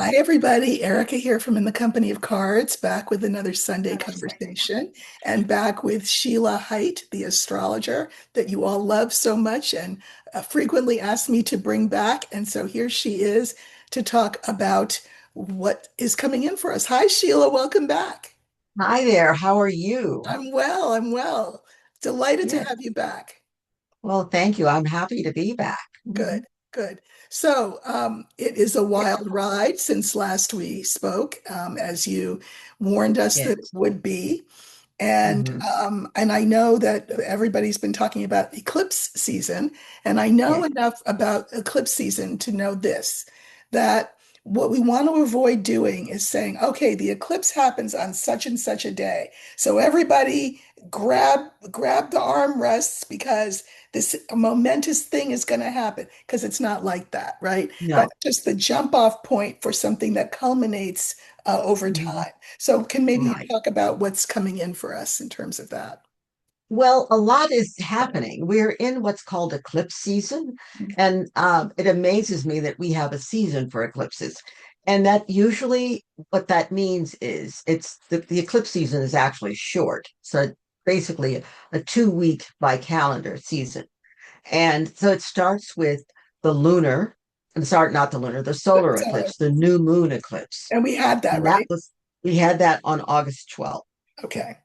Hi, everybody. Erica here from In the Company of Cards, back with another Sunday conversation, and back with Sheilaa Hite, the astrologer that you all love so much and frequently ask me to bring back. And so here she is to talk about what is coming in for us. Hi, Sheila. Welcome back. Hi there. How are you? I'm well. I'm well. Delighted to Good. have you back. Well, thank you. I'm happy to be back. Good, good. So it is a Yeah. wild ride since last we spoke, as you warned us that it Yes. would be. And hmm I know that everybody's been talking about eclipse season, and I know Yes. enough about eclipse season to know this, that what we want to avoid doing is saying, okay, the eclipse happens on such and such a day. So everybody grab the armrests because this momentous thing is going to happen, because it's not like that, right? No. That's just the jump off point for something that culminates over Mhm. time. So can maybe you Right. talk about what's coming in for us in terms of that? Well, a lot is happening. We're in what's called eclipse season, and it amazes me that we have a season for eclipses. And that usually what that means is the eclipse season is actually short. So basically a 2 week by calendar season. And so it starts with the lunar, and sorry, not the lunar, the solar So, eclipse, the new moon eclipse. and we had that, And that right? was, we had that on August 12th. Okay.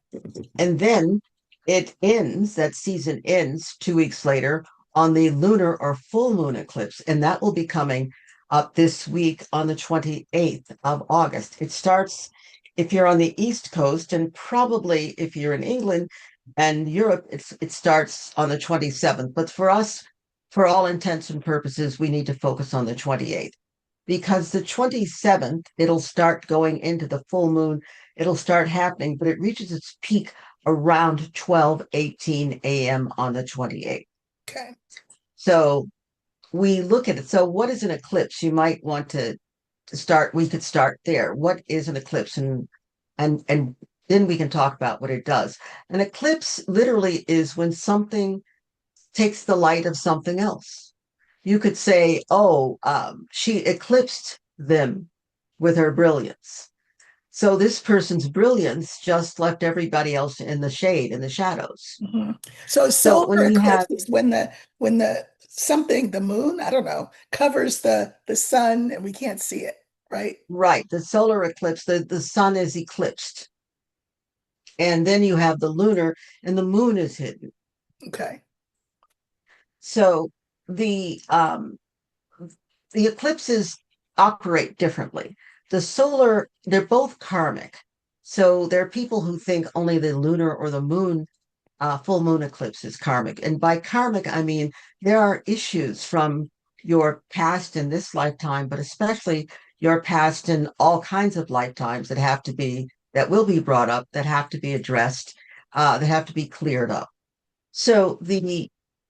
And then that season ends 2 weeks later on the lunar or full moon eclipse. And that will be coming up this week on the 28th of August. It starts if you're on the East Coast, and probably if you're in England and Europe, it starts on the 27th. But for us, for all intents and purposes, we need to focus on the 28th because the 27th, it'll start going into the full moon. It'll start happening, but it reaches its peak around 12:18 a.m. on the 28th. Okay. So we look at it. So what is an eclipse? You might want to start, we could start there. What is an eclipse? And then we can talk about what it does. An eclipse literally is when something takes the light of something else. You could say, oh, she eclipsed them with her brilliance. So this person's brilliance just left everybody else in the shade, in the shadows. Mhm. So So solar when you eclipse have, is when the something, the moon, I don't know, covers the sun and we can't see it, right? right, the solar eclipse, the sun is eclipsed. And then you have the lunar, and the moon is hidden. Okay. So the the eclipses operate differently. The solar, they're both karmic. So there are people who think only the lunar or the moon full moon eclipse is karmic. And by karmic, I mean there are issues from your past in this lifetime, but especially your past in all kinds of lifetimes that will be brought up, that have to be addressed, that have to be cleared up. So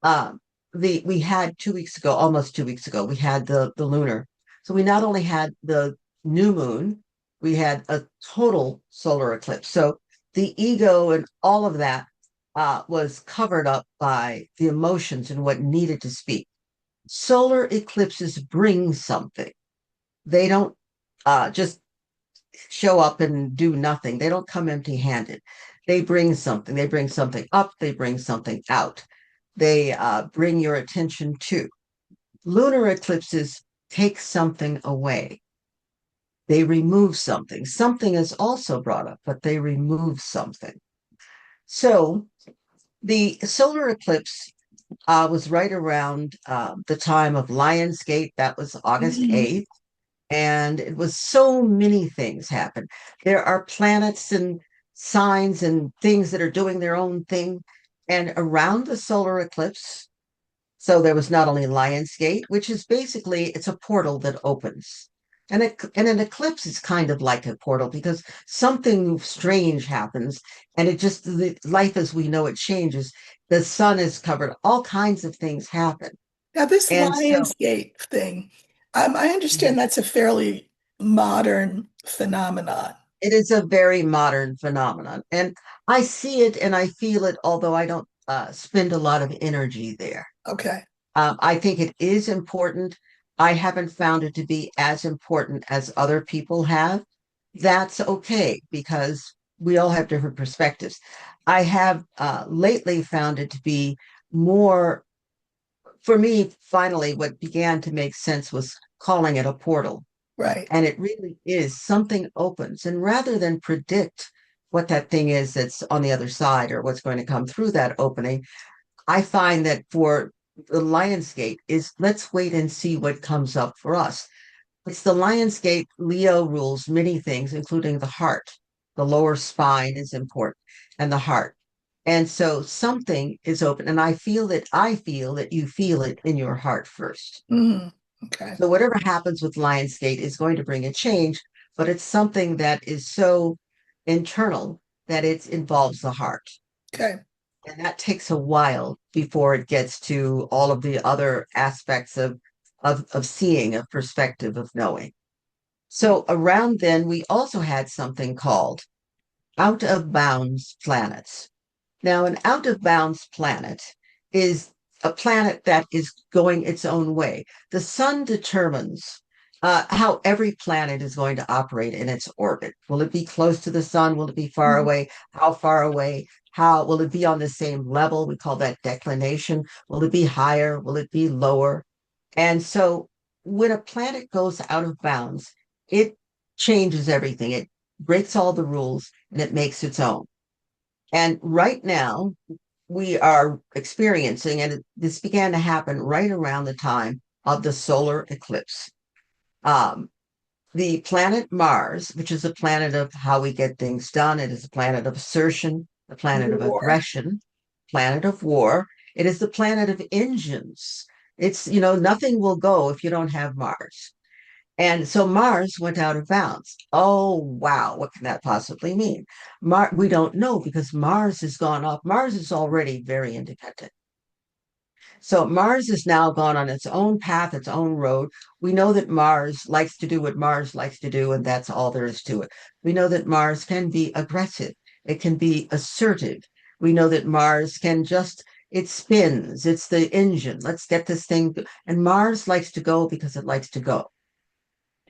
uh, we had 2 weeks ago, almost 2 weeks ago, we had the lunar. So we not only had the new moon, we had a total solar eclipse. So the ego and all of that was covered up by the emotions and what needed to speak. Solar eclipses bring something. They don't just show up and do nothing. They don't come empty handed. They bring something. They bring something up. They bring something out. They bring your attention to. Lunar eclipses take something away. They remove something. Something is also brought up, but they remove something. So the solar eclipse was right around the time of Lionsgate. That was August Mhm. 8th. And it was so many things happen. There are planets and signs and things that are doing their own thing. And around the solar eclipse, so there was not only Lionsgate, which is basically it's a portal that opens. And an eclipse is kind of like a portal because something strange happens and it just the life as we know it changes. The sun is covered, all kinds of things happen. Now this And so Lionsgate thing, I mhm, understand that's a fairly modern phenomenon. it is a very modern phenomenon. And I see it and I feel it, although I don't spend a lot of energy there. Okay. I think it is important. I haven't found it to be as important as other people have. That's okay because we all have different perspectives. I have lately found it to be more, for me, finally, what began to make sense was calling it a portal. Right. And it really is something opens. And rather than predict what that thing is that's on the other side or what's going to come through that opening, I find that for the Lionsgate is let's wait and see what comes up for us. It's the Lionsgate. Leo rules many things, including the heart. The lower spine is important and the heart. And so something is open. And I feel that you feel it in your heart first. Mm, okay. So whatever happens with Lionsgate is going to bring a change, but it's something that is so internal that it involves the heart. Okay. And that takes a while before it gets to all of the other aspects of seeing, of perspective, of knowing. So around then, we also had something called out of bounds planets. Now, an out of bounds planet is a planet that is going its own way. The sun determines how every planet is going to operate in its orbit. Will it be close to the sun? Will it be far Mhm. away? How far away? How will it be on the same level? We call that declination. Will it be higher? Will it be lower? And so when a planet goes out of bounds, it changes everything. It breaks all the rules and it makes its own. And right now, we are experiencing, and this began to happen right around the time of the solar eclipse. Um, the planet Mars, which is a planet of how we get things done, it is a planet of assertion, a planet of War. aggression, planet of war. It is the planet of engines. It's nothing will go if you don't have Mars. And so Mars went out of bounds. Oh, wow. What can that possibly mean? We don't know because Mars has gone off. Mars is already very independent. So Mars has now gone on its own path, its own road. We know that Mars likes to do what Mars likes to do, and that's all there is to it. We know that Mars can be aggressive, it can be assertive. We know that Mars can it spins, it's the engine. Let's get this thing. And Mars likes to go because it likes to go.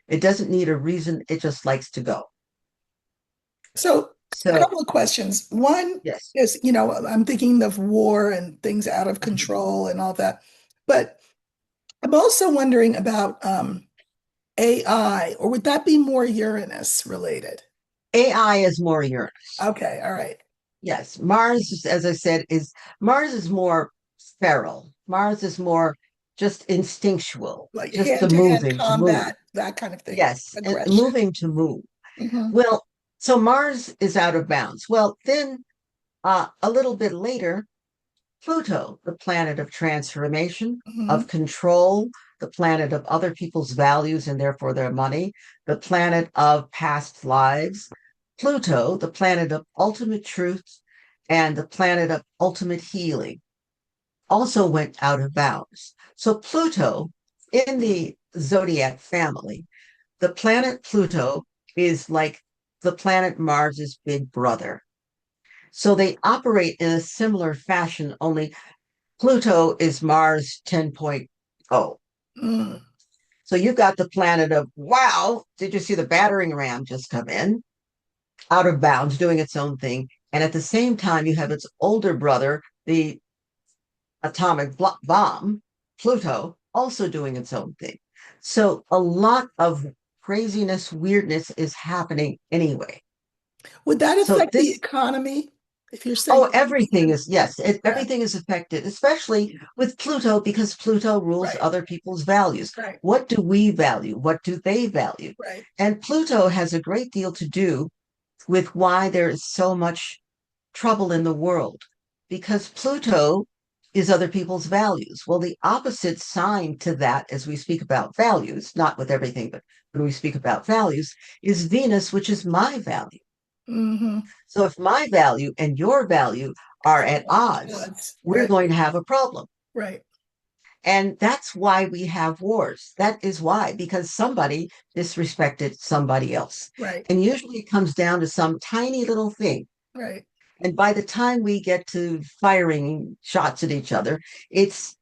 It doesn't need a reason, it just likes to go. So, a So, couple of questions. One yes. is, I'm thinking of war and things out of control and all that. But I'm also wondering about AI, or would that be more Uranus related? AI is more Uranus. Okay, all right. Yes, Mars, as I said, is Mars is more feral. Mars is more just instinctual, Like just the hand-to-hand moving to move. combat, that kind of thing. Yes, and Aggression. moving to move. Hmm. Well, so Mars is out of bounds. Well, then a little bit later, Pluto, the planet of transformation, of Hmm. control, the planet of other people's values and therefore their money, the planet of past lives, Pluto, the planet of ultimate truth and the planet of ultimate healing, also went out of bounds. So Pluto, in the zodiac family, the planet Pluto is like the planet Mars's big brother. So they operate in a similar fashion, only Pluto is Mars 10.0. Mm. So you've got the planet of, wow, did you see the battering ram just come in? Out of bounds, doing its own thing. And at the same time, you have its older brother, the atomic bomb, Pluto, also doing its own thing. So a lot of craziness, weirdness is happening anyway. Would that So affect the this economy? If you're Oh, saying everything everything, is, yes, yeah, everything is affected, especially with Pluto, because Pluto rules right, other people's values. right, What do we value? What do they value? right. And Pluto has a great deal to do with why there is so much trouble in the world, because Pluto is other people's values. Well, the opposite sign to that, as we speak about values, not with everything, but when we speak about values, is Venus, which is my value. Hmm. So if my value and your value are at odds, we're Right, going to have a problem. right, And that's why we have wars. That is why, because somebody disrespected somebody else. right, And usually it comes down to some tiny little thing. right. And by the time we get to firing shots at each other, it's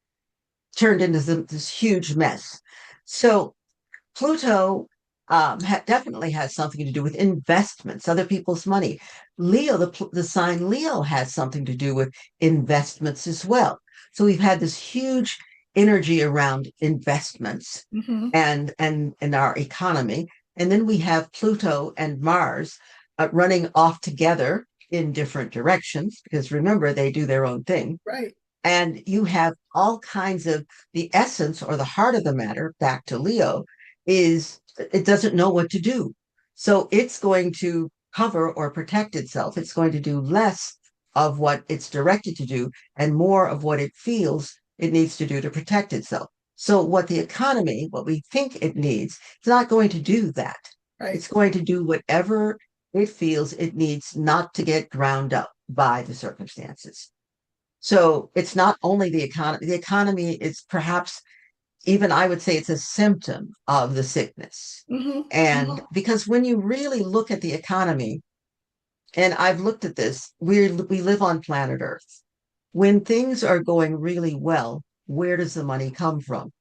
turned into this huge mess. So Pluto definitely has something to do with investments, other people's money. Leo, the sign Leo has something to do with investments as well. So we've had this huge energy around investments Hmm. and our economy. And then we have Pluto and Mars running off together in different directions, because remember, they do their own thing. Right. And you have all kinds of the essence or the heart of the matter, back to Leo, is it doesn't know what to do. So it's going to cover or protect itself. It's going to do less of what it's directed to do and more of what it feels it needs to do to protect itself. So, what the economy, what we think it needs, it's not going to do that. Right. It's going to do whatever it feels it needs not to get ground up by the circumstances. So it's not only the economy. The economy is perhaps, even I would say, it's a symptom of the sickness. Hmm. And because when you really look at the economy, and I've looked at this, we live on planet Earth. When things are going really well, where does the money come from?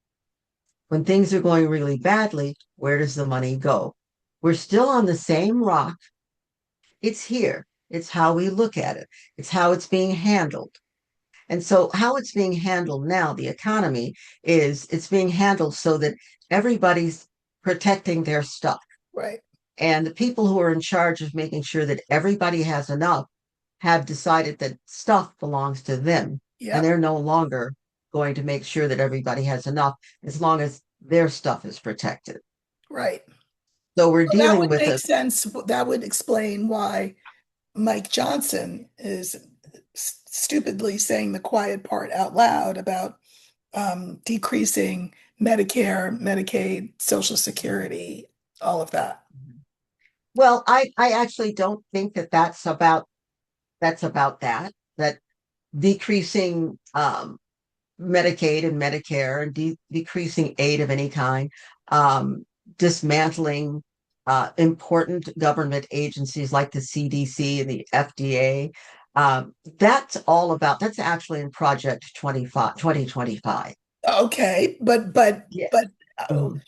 When things are going really badly, where does the money go? We're still on the same rock. It's here. It's how we look at it. It's how it's being handled. And so, how it's being handled now, the economy, is it's being handled so that everybody's protecting their stuff. Right. And the people who are in charge of making sure that everybody has enough have decided that stuff belongs to them. And Yep. they're no longer going to make sure that everybody has enough as long as their stuff is protected. Right. So, we're Well, that dealing would with make a sense. That would explain why Mike Johnson is stupidly saying the quiet part out loud about decreasing Medicare, Medicaid, Social Security, all of that. well, I actually don't think that that's about that decreasing Medicaid and Medicare and decreasing aid of any kind, dismantling important government agencies like the CDC and the FDA. That's actually in Project 2025. Okay, Yeah. but Mhm.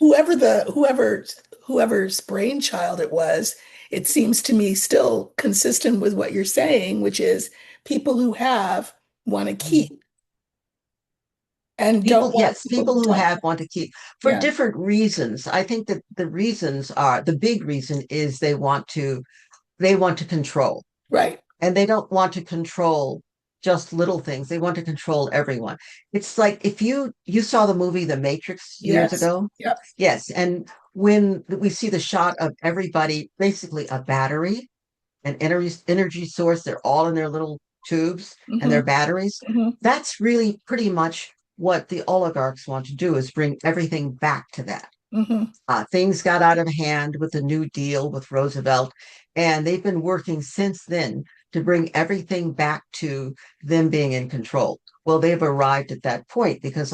whoever's brainchild it was, it seems to me still consistent with what you're saying, which is people who have want to keep and don't People, want yes, people who people who don't. have want to keep for Yeah, different reasons. I think that the big reason is they want to control. right. And they don't want to control just little things. They want to control everyone. It's like if you saw the movie The Matrix years Yes. ago. Yep. Yes, and when we see the shot of everybody, basically a battery, an energy source, they're all in their little tubes and Hmm. their batteries. Hmm. That's really pretty much what the oligarchs want to do, is bring everything back to that. Hmm. Things got out of hand with the New Deal with Roosevelt, and they've been working since then to bring everything back to them being in control. Well, they've arrived at that point because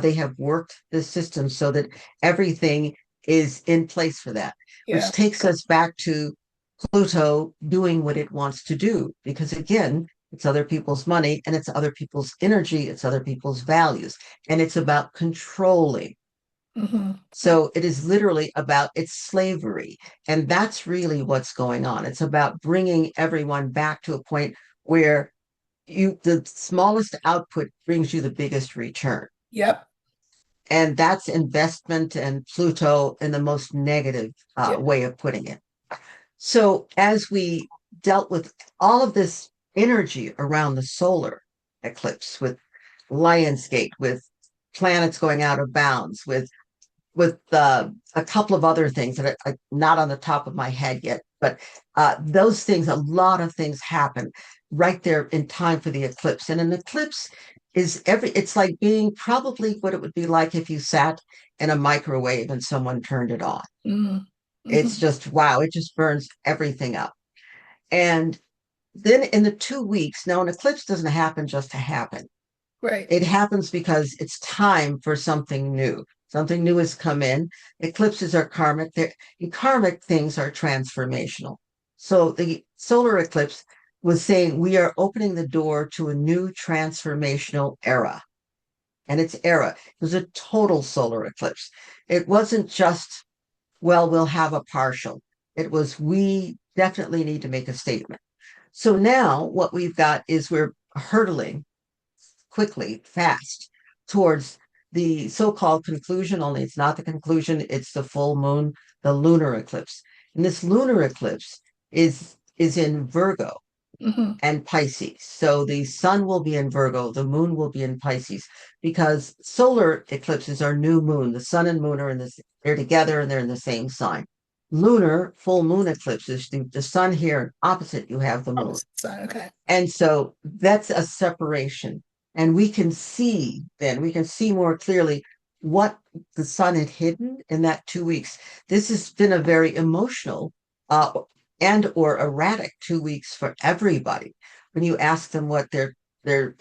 they have worked the system so that everything is in place for that, which Yeah. takes us back to Pluto doing what it wants to do. Because again, it's other people's money and it's other people's energy, it's other people's values, and it's about controlling. Hmm. So it is literally about its slavery. And that's really what's going on. It's about bringing everyone back to a point where the smallest output brings you the biggest return. Yep. And that's investment and Pluto in the most negative Yeah. way of putting it. So as we dealt with all of this energy around the solar eclipse, with Lionsgate, with planets going out of bounds, with a couple of other things that are not on the top of my head yet, but those things, a lot of things happen right there in time for the eclipse. And an eclipse it's like being probably what it would be like if you sat in a microwave and someone turned it on. Hmm. It's Hmm. just, wow, it just burns everything up. And then in the 2 weeks, now an eclipse doesn't happen just to happen. Right. It happens because it's time for something new. Something new has come in. Eclipses are karmic. Karmic things are transformational. So the solar eclipse was saying we are opening the door to a new transformational era. and its era. It was a total solar eclipse. It wasn't just, well, we'll have a partial. It was, we definitely need to make a statement. So now what we've got is we're hurtling quickly, fast towards the so-called conclusion, only it's not the conclusion, it's the full moon, the lunar eclipse. And this lunar eclipse is in Virgo Hmm. and Pisces. So the sun will be in Virgo, the moon will be in Pisces, because solar eclipses are new moon. The sun and moon are in this, they're together and they're in the same sign. Lunar full moon eclipses, the sun here, and opposite, you have the moon. Opposite sign. Okay. And so that's a separation. And we can see then, we can see more clearly what the sun had hidden in that 2 weeks. This has been a very emotional and or erratic 2 weeks for everybody. When you ask them what their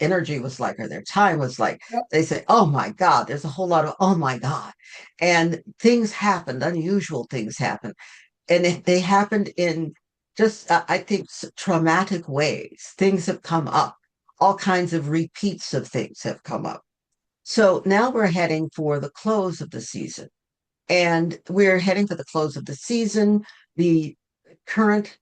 energy was like or their time was like, Yep. they say, oh my God, there's a whole lot of oh my God. And things happened, unusual things happened, and they happened in just I think traumatic ways. Things have come up, all kinds of repeats of things have come up. So now we're heading for the close of the season, and we're heading for the close of the season. The current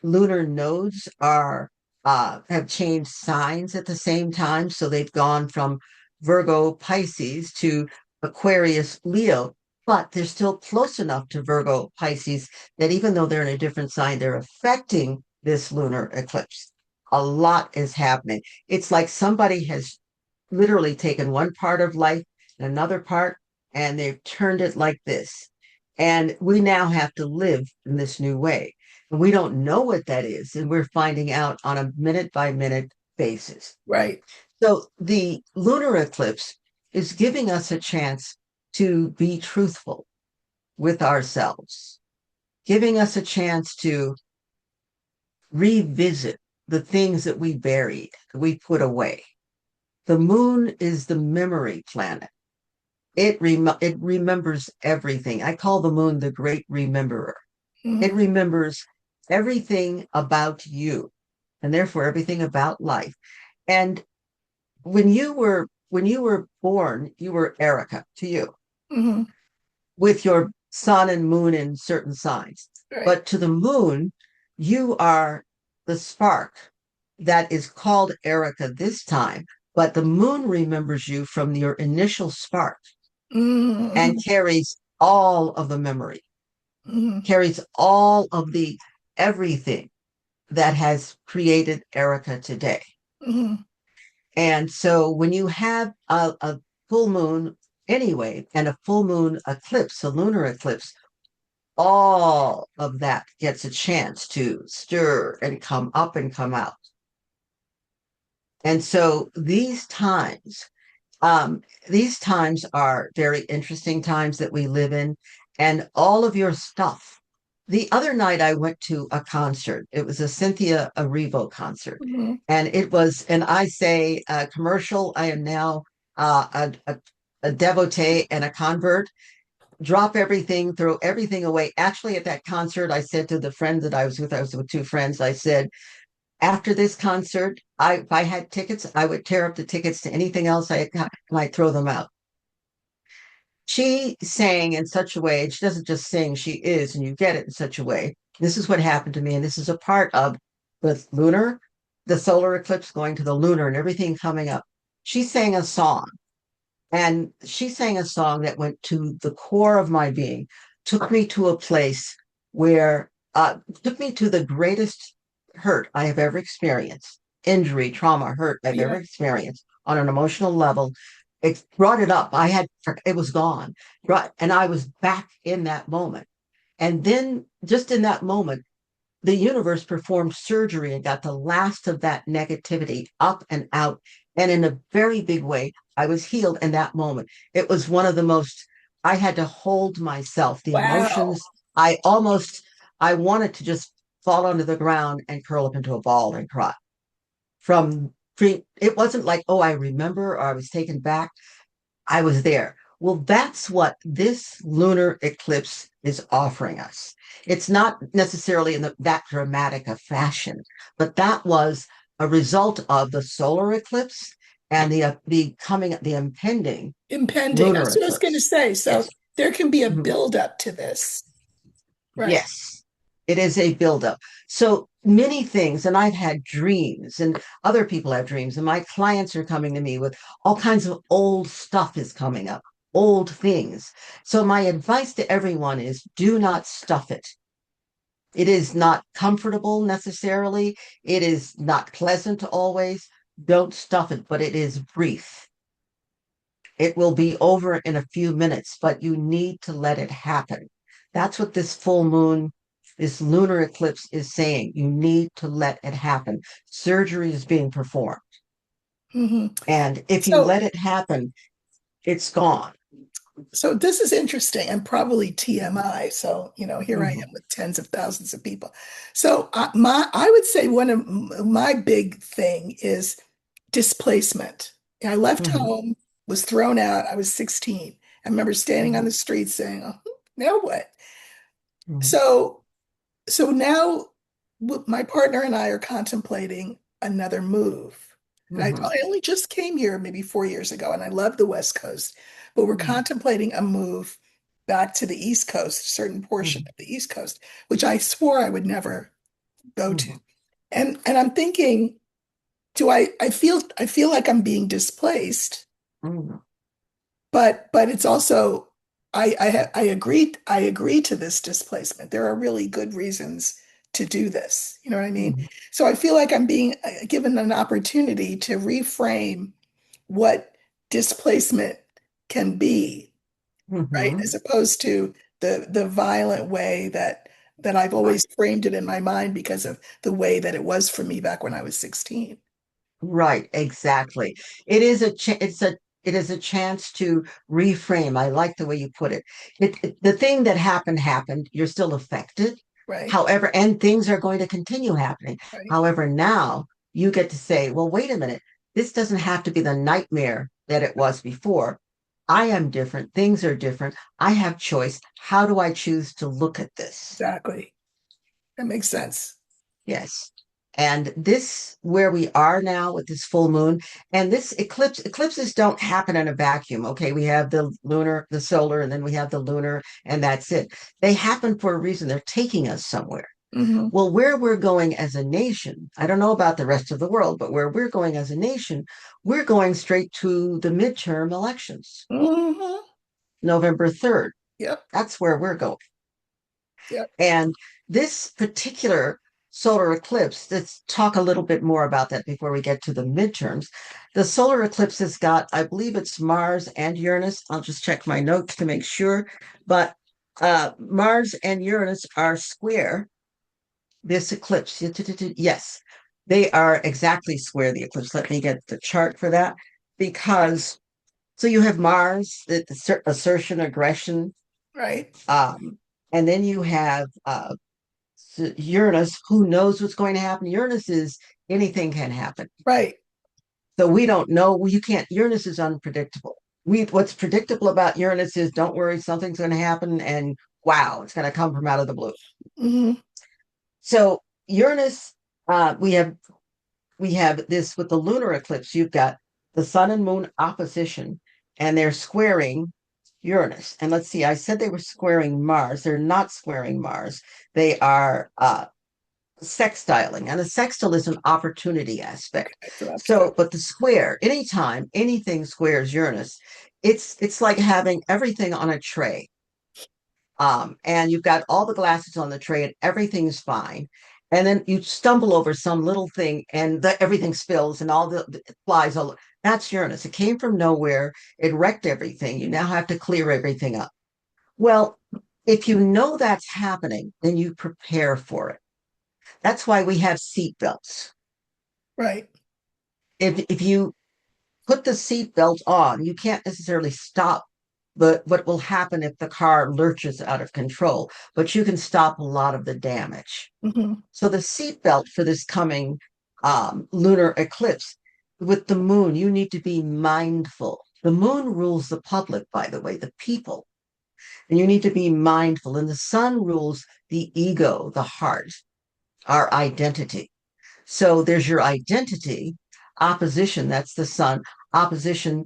lunar nodes are have changed signs at the same time, so they've gone from Virgo Pisces to Aquarius Leo, but they're still close enough to Virgo Pisces that even though they're in a different sign, they're affecting this lunar eclipse. A lot is happening. It's like somebody has literally taken one part of life and another part, and they've turned it like this. And we now have to live in this new way. And we don't know what that is. And we're finding out on a minute by minute basis. Right. So the lunar eclipse is giving us a chance to be truthful with ourselves, giving us a chance to revisit the things that we buried, that we put away. The moon is the memory planet. It remembers everything. I call the moon the great rememberer. It Hmm. remembers everything about you and therefore everything about life. And when you were born, you were Erica to you, Hmm. with your sun and moon in certain signs. Right. But to the moon, you are the spark that is called Erica this time. But the moon remembers you from your initial spark and Hmm. carries all of the memory, Hmm. carries all of the everything that has created Erica today. Hmm. And so when you have a full moon anyway, and a full moon eclipse, a lunar eclipse, all of that gets a chance to stir and come up and come out. And so these times are very interesting times that we live in, and all of your stuff. The other night I went to a concert. It was a Cynthia Erivo concert, Hmm. and it was, and I say, commercial. I am now a devotee and a convert. Drop everything, throw everything away. Actually, at that concert, I said to the friend that I was with two friends, I said, after this concert, if I had tickets, I would tear up the tickets to anything else I had got, and I'd throw them out. She sang in such a way, and she doesn't just sing, she is, and you get it in such a way. This is what happened to me, and this is a part of the solar eclipse going to the lunar and everything coming up. She sang a song, and she sang a song that went to the core of my being, took me to a place where, took me to the greatest hurt I have ever experienced, injury, trauma, hurt I've ever Yeah. experienced on an emotional level. It brought it up. It was gone. And I was back in that moment. And then just in that moment, the universe performed surgery and got the last of that negativity up and out. And in a very big way, I was healed in that moment. It was one of the most, I had to hold myself, the Wow. emotions. I almost, I wanted to just fall onto the ground and curl up into a ball and cry. It wasn't like, oh, I remember, or I was taken back. I was there. Well, that's what this lunar eclipse is offering us. It's not necessarily in that dramatic a fashion, but that was a result of the solar eclipse and the impending Impending. lunar That's what I was going to eclipse. say. So Yes. there can be a Mhm. build up to this. Right. Yes, it is a buildup. So many things, and I've had dreams, and other people have dreams, and my clients are coming to me with all kinds of old stuff is coming up, old things. So my advice to everyone is do not stuff it. It is not comfortable necessarily. It is not pleasant always. Don't stuff it, but it is brief. It will be over in a few minutes, but you need to let it happen. That's what this full moon, this lunar eclipse is saying. You need to let it happen. Surgery is being performed. Hmm. And if you So let it happen, it's gone. So this is interesting and probably TMI. So, here I am Mhm, with tens of thousands of people. So, I would say one of my big thing is displacement. I left mhm, home, was thrown out. I was 16. I remember standing on mhm, the street saying, "Oh, now what?" mhm, So, so now my partner and I are contemplating another move. And I, mhm, I only just came here maybe 4 years ago, and I love the West Coast, but we're mhm, contemplating a move back to the East Coast, a certain portion mhm, of the East Coast, which I swore I would never go to. mhm, And I'm thinking, I feel like I'm being displaced, mhm, but it's also I agree to this displacement. There are really good reasons to do this. You know what I mean? mhm, So I feel like I'm being given an opportunity to reframe what displacement can be, right? mhm. As opposed to the violent way that I've always framed it in my mind because of the way that it was for me back when I was 16. Right, exactly. It is a chance to reframe. I like the way you put it. The thing that happened. You're still affected. Right? However, and things are going to continue happening. Right? However, now you get to say, well, wait a minute. This doesn't have to be the nightmare that it was before. I am different. Things are different. I have choice. How do I choose to look at this? Exactly. That makes sense. Yes. And this, where we are now with this full moon, and this eclipses don't happen in a vacuum. Okay, we have the lunar, the solar, and then we have the lunar, and that's it. They happen for a reason. They're taking us somewhere. Hmm. Well, where we're going as a nation, I don't know about the rest of the world, but where we're going as a nation, we're going straight to the midterm elections, Hmm. November 3rd. Yep. That's where we're going. Yep. And this particular solar eclipse, let's talk a little bit more about that before we get to the midterms. The solar eclipse has got, I believe it's Mars and Uranus. I'll just check my notes to make sure. But Mars and Uranus are square this eclipse. Yes, they are exactly square the eclipse. Let me get the chart for that because so you have Mars, the assertion, aggression, Right. um, and then you have Uranus, who knows what's going to happen? Uranus is anything can happen. Right. So we don't know. Well, you can't. Uranus is unpredictable. What's predictable about Uranus is don't worry, something's going to happen, and wow, it's going to come from out of the blue. Hmm. So Uranus, we have this with the lunar eclipse. You've got the sun and moon opposition, and they're squaring Uranus. And let's see, I said they were squaring Mars. They're not squaring Mars. They are sextiling, and the sextile is an opportunity aspect. Okay. So that's good. So, but the square, anytime anything squares Uranus, it's like having everything on a tray. And you've got all the glasses on the tray, and everything's fine. And then you stumble over some little thing, and everything spills, and it flies all. That's Uranus. It came from nowhere. It wrecked everything. You now have to clear everything up. Well, if you know that's happening, then you prepare for it. That's why we have seat belts. Right. If you put the seatbelt on, you can't necessarily stop what will happen if the car lurches out of control, but you can stop a lot of the damage. Hmm. So the seatbelt for this coming lunar eclipse with the moon, you need to be mindful. The moon rules the public, by the way, the people, and you need to be mindful. And the sun rules the ego, the heart, our identity. So there's your identity, opposition, that's the sun. opposition,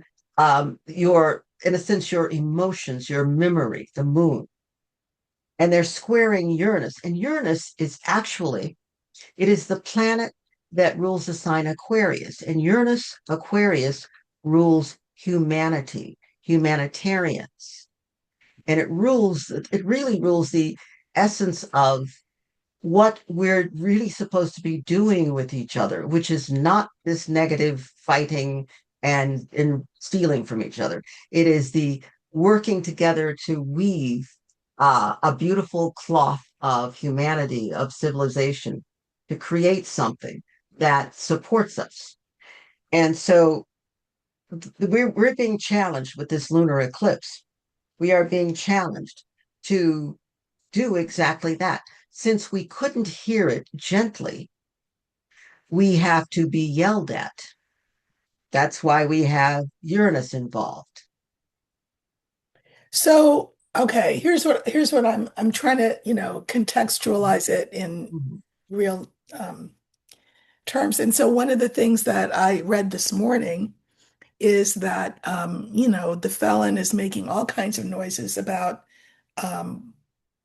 your, in a sense, your emotions, your memory, the moon, and they're squaring Uranus. And Uranus is actually, it is the planet that rules the sign Aquarius. And Uranus, Aquarius, rules humanity, humanitarians. And it really rules the essence of what we're really supposed to be doing with each other, which is not this negative fighting and stealing from each other. It is the working together to weave a beautiful cloth of humanity, of civilization, to create something that supports us. And so we're being challenged with this lunar eclipse. We are being challenged to do exactly that. Since we couldn't hear it gently, we have to be yelled at. That's why we have Uranus involved. So, okay, here's what I'm trying to, contextualize it in Mhm, real terms. And so one of the things that I read this morning is that the felon is making all kinds of noises about um,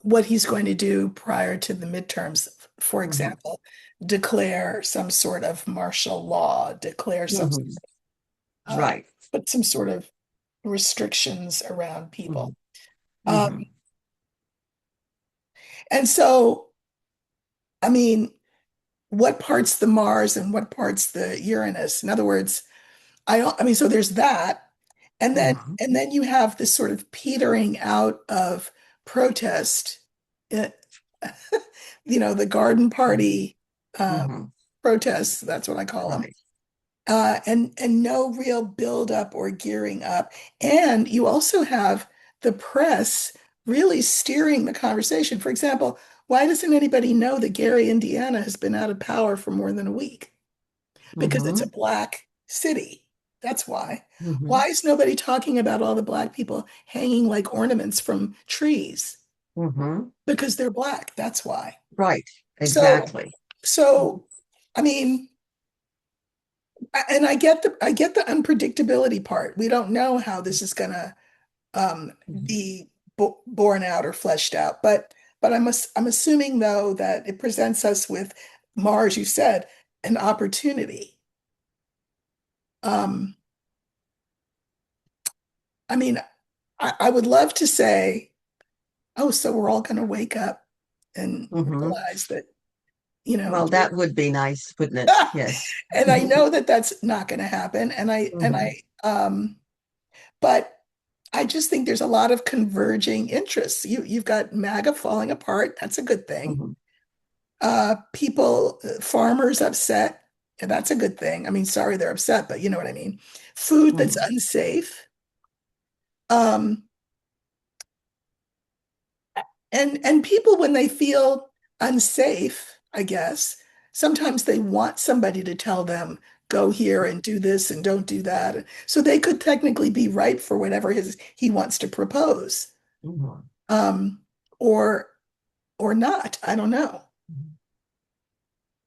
what he's going to do prior to the midterms. For mhm, example, declare some sort of martial law, declare some mhm. uh, Right. put some sort of restrictions around people. Mhm, Um, mhm, and so, I mean, what part's the Mars and what part's the Uranus? In other words, I mean, so there's that, and then mhm, and then you have this sort of petering out of protest. It, the garden party uh, mhm. protests, that's what I call them. Right. And no real build up or gearing up. And you also have the press really steering the conversation. For example, why doesn't anybody know that Gary, Indiana has been out of power for more than a week? Because it's a Mhm, black city. That's why. mhm, Why is nobody talking about all the black people hanging like ornaments from trees? mhm. Because they're black. That's why. Right. So, Exactly. so I mean, and I get the unpredictability part. We don't know how this is gonna Mhm, be borne out or fleshed out. But I'm assuming though that it presents us with Mars, you said, an opportunity. Um, I mean, I would love to say, oh, so we're all gonna wake up and mhm. realize that, Well, that would be nice, wouldn't it? Yes. and I know that that's not gonna happen. Mhm, But I just think there's a lot of converging interests. You've got MAGA falling apart. That's a good thing. mhm, Farmers upset. And that's a good thing. I mean, sorry they're upset, but you know what I mean. Food that's mhm, unsafe. Um, and people, when they feel unsafe, I guess, sometimes they want somebody to tell them, go here and do this and don't do that. So they could technically be right for whatever he wants to propose. mhm. Um, or or not. I don't know.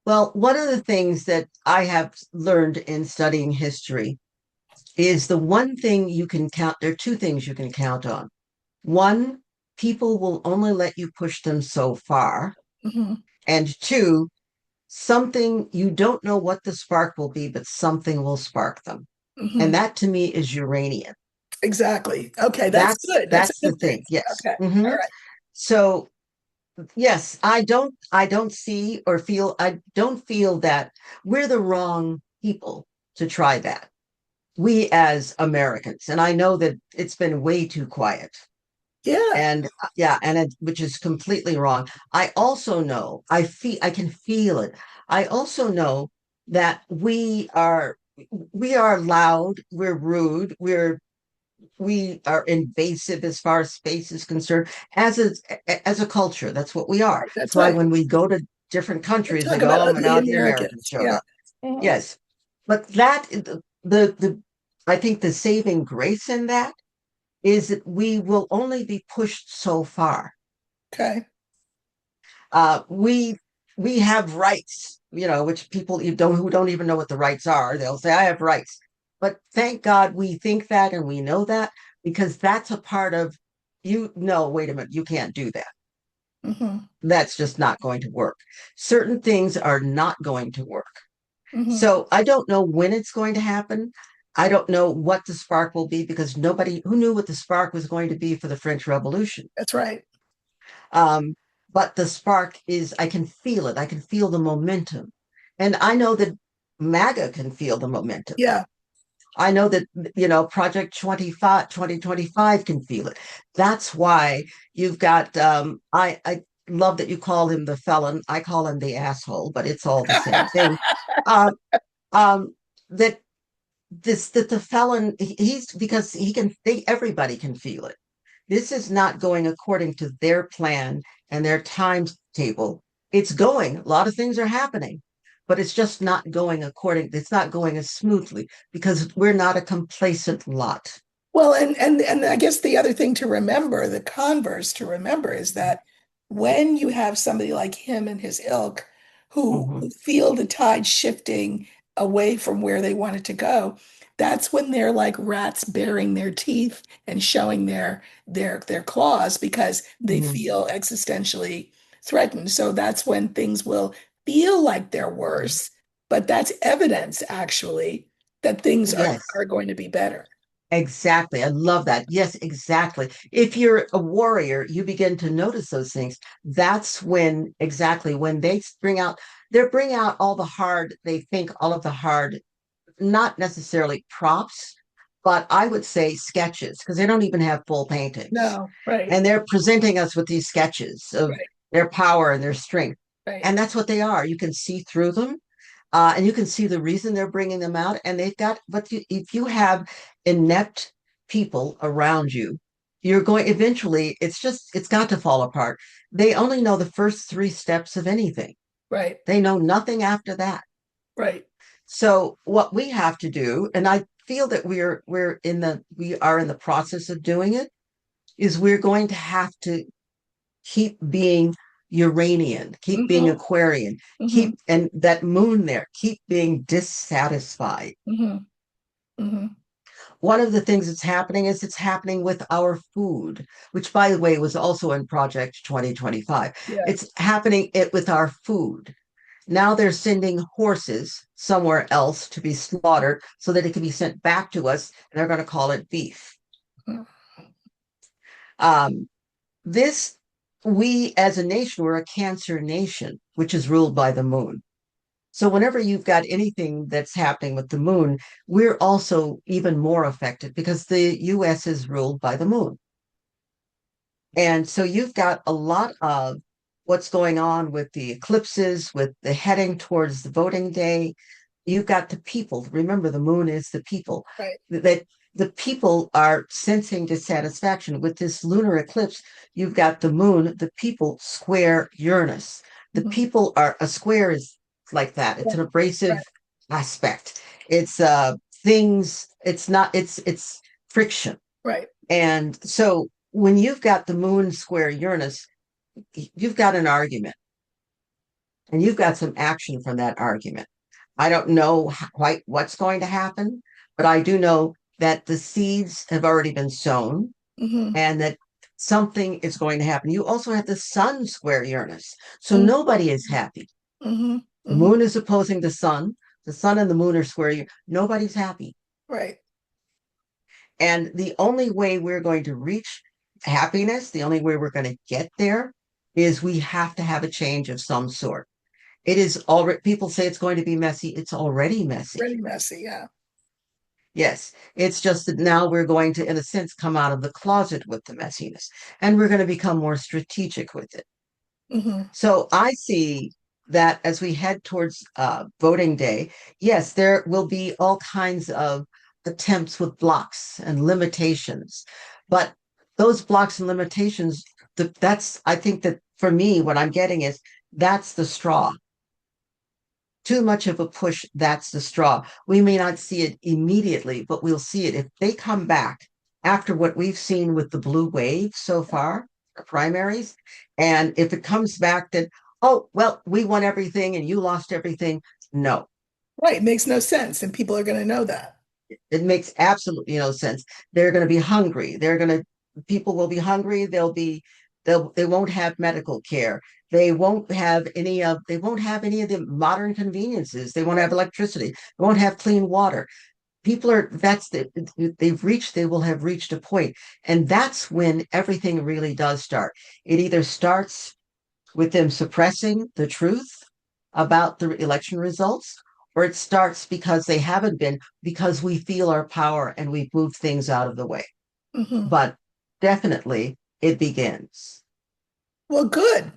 Well, one of the things that I have learned in studying history is the one thing you can count. There are two things you can count on. One, people will only let you push them so far. Mhm, And two, something you don't know what the spark will be, but something will spark them. And mhm. that to me is uranium. Exactly. Okay, that's That's good. That's a that's the good thing. thing. Yes. Okay. All Hmm. right. So yes, I don't see or feel I don't feel that we're the wrong people to try that. We as Americans, and I know that it's been way too quiet. Yeah. And yeah, and which is completely wrong. I also know, I can feel it. I also know that we are loud, we're rude, we are invasive as far as space is concerned, as a culture. That's what we are. That's That's why right. when we go to different They countries, they talk go, about "Oh, ugly now the Americans Americans. showed Yeah. up." Mhm. Yes, but the I think the saving grace in that is that we will only be pushed so far. Okay. We have rights, which people you don't who don't even know what the rights are. They'll say, "I have rights," But thank God we think that and we know that, because that's a part of you. No, wait a minute, you can't do that. Hmm. That's just not going to work. Certain things are not going to work. Hmm. So I don't know when it's going to happen. I don't know what the spark will be, because nobody who knew what the spark was going to be for the French Revolution. That's right. Um, but the spark is, I can feel it. I can feel the momentum. And I know that MAGA can feel the momentum. Yeah. I know that, Project 2025 can feel it. That's why you've got, I love that you call him the felon. I call him the asshole, but it's all the same thing. Um, um, that that the felon, he's, because everybody can feel it. This is not going according to their plan and their timetable. It's going, a lot of things are happening, but it's just not going it's not going as smoothly, because we're not a complacent lot. Well, and I guess the other thing to remember, the converse to remember, is that when you have somebody like him and his ilk who Mhm. feel the tide shifting away from where they want it to go, that's when they're like rats baring their teeth and showing their claws because they Mhm. feel existentially threatened. So that's when things will feel like they're worse, but that's evidence actually that things Yes. are going to be better. Exactly. I love that. Yes, exactly. If you're a warrior, you begin to notice those things. That's when, exactly, when they bring out all the hard, they think all of the hard, not necessarily props, but I would say sketches, because they don't even have full paintings. No, right, And they're presenting us with these sketches of right, their power and their strength. right. And that's what they are. You can see through them, and you can see the reason they're bringing them out. And they've got, if you have inept people around you, you're going, eventually, it's got to fall apart. They only know the first three steps of anything, Right, they know nothing after that. right. So what we have to do, and I feel that we are in the process of doing it, is we're going to have to keep being Uranian, keep being Hmm. Aquarian, Hmm. keep, and that moon there, keep being dissatisfied. Hmm. Hmm. One of the things that's happening is it's happening with our food, which, by the way, was also in Project 2025. Yeah. It's happening with our food. Now they're sending horses somewhere else to be slaughtered so that it can be sent back to us, and they're going to call it beef. Um, this, we as a nation, we're a Cancer nation, which is ruled by the moon. So whenever you've got anything that's happening with the moon, we're also even more affected, because the US is ruled by the moon. And so you've got a lot of what's going on with the eclipses, with the heading towards the voting day. You've got the people. Remember, the moon is the people. Right. That the people are sensing dissatisfaction with this lunar eclipse. You've got the moon, the people square Uranus. The Hmm. people are, a square is like that. It's Right, an abrasive right. aspect. It's things. It's friction. Right. And so when you've got the moon square Uranus, you've got an argument, and you've got some action from that argument. I don't know quite what's going to happen, but I do know that the seeds have already been sown, Hmm. and that something is going to happen. You also have the sun square Uranus. So Hmm. nobody is happy. Hmm. The Hmm. moon is opposing the sun. The sun and the moon are square. Nobody's happy. Right. And the only way we're going to reach happiness, the only way we're going to get there, is we have to have a change of some sort. It is already, people say it's going to be messy. It's already messy. Pretty messy. Yeah. Yes. It's just that now we're going to, in a sense, come out of the closet with the messiness, and we're going to become more strategic with it. Hmm. So I see that as we head towards voting day, yes, there will be all kinds of attempts with blocks and limitations. But those blocks and limitations, I think that for me, what I'm getting is that's the straw. Too much of a push, that's the straw. We may not see it immediately, but we'll see it. If they come back after what we've seen with the blue wave so far, the primaries, and if it comes back that, oh, well, we won everything and you lost everything, no. Right. Makes no sense. And people are going to know that. It makes absolutely no sense. They're going to be hungry. People will be hungry. They won't have medical care. They won't have any of the modern conveniences. They won't have electricity. They won't have clean water. They will have reached a point. And that's when everything really does start. It either starts with them suppressing the truth about the election results, or it starts because we feel our power and we've moved things out of the way. Hmm. But definitely it begins. Well, good.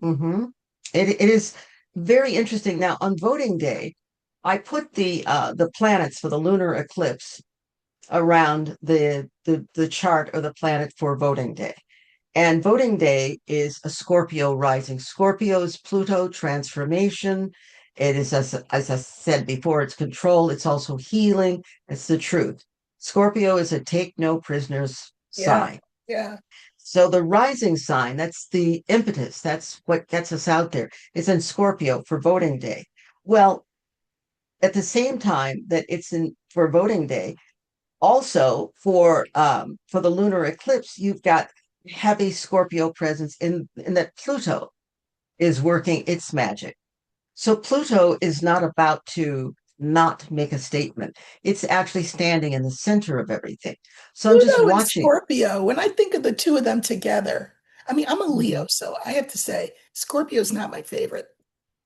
Hmm. It is very interesting. Now, on voting day, I put the planets for the lunar eclipse around the chart of the planet for voting day. And voting day is a Scorpio rising. Scorpio is Pluto transformation. It is, as I said before, it's control. It's also healing. It's the truth. Scorpio is a take no prisoners Yeah. sign. Yeah. So the rising sign, that's the impetus. That's what gets us out there. It's in Scorpio for voting day. Well, at the same time that it's in for voting day, also for the lunar eclipse, you've got heavy Scorpio presence in that Pluto is working its magic. So Pluto is not about to not make a statement. It's actually standing in the center of everything. So I'm just Pluto and watching. Scorpio, when I think of the two of them together, I mean, I'm a Leo, Mhm, so I have to say Scorpio's not my favorite